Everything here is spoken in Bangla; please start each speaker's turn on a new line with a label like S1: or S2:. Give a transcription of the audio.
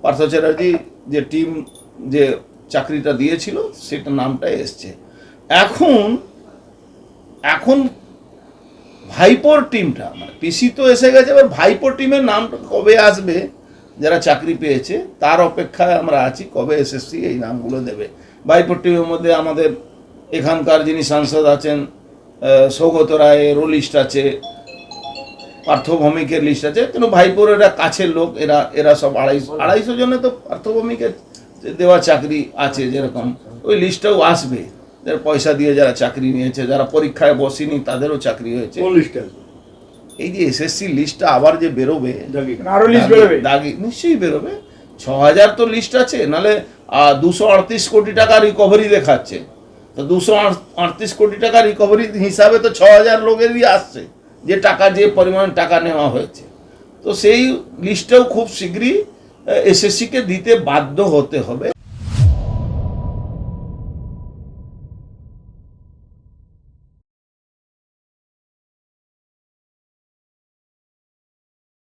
S1: পার্থ চ্যাটার্জি যে টিম যে চাকরিটা দিয়েছিল সেটা নামটা এসছে। এখন এখন ভাইপোর টিমটা মানে পিসি তো এসে গেছে, এবার ভাইপোর টিমের নামটা কবে আসবে যারা চাকরি পেয়েছে তার অপেক্ষায় আমরা আছি, কবে এসএসসি এই নামগুলো দেবে। ভাইপোর টিমের মধ্যে আমাদের এখানকার যিনি সাংসদ আছেন সৌগত রায়েরও লিস্ট আছে, পার্থ ভৌমিকের লিস্ট আছে, কিন্তু ভাইপোর এরা কাছের লোক, এরা সব 250 জনে তো পার্থ ভৌমিকের দেওয়া চাকরি আছে, যেরকম ওই লিস্টটাও আসবে। যারা পয়সা দিয়ে যারা চাকরি নিয়েছে, যারা পরীক্ষায় বসেনি তাদেরও চাকরি হয়েছে। এই যে এসএসসি লিস্টটা আবার যে বেরোবে,
S2: আরো লিস্ট বেরোবে,
S1: দাগি নিশ্চয়ই বেরোবে। 6000 তো লিস্ট আছে, নাহলে 238 কোটি টাকা রিকভারি দেখাচ্ছে, তো 238 কোটি টাকা রিকভারি হিসাবে তো 6000 লোকেরই আসছে, যে টাকা যে পরিমাণ টাকা নেওয়া হয়েছে। তো সেই লিস্টটাও খুব শীঘ্রই এসএসসিকে দিতে বাধ্য হতে হবে।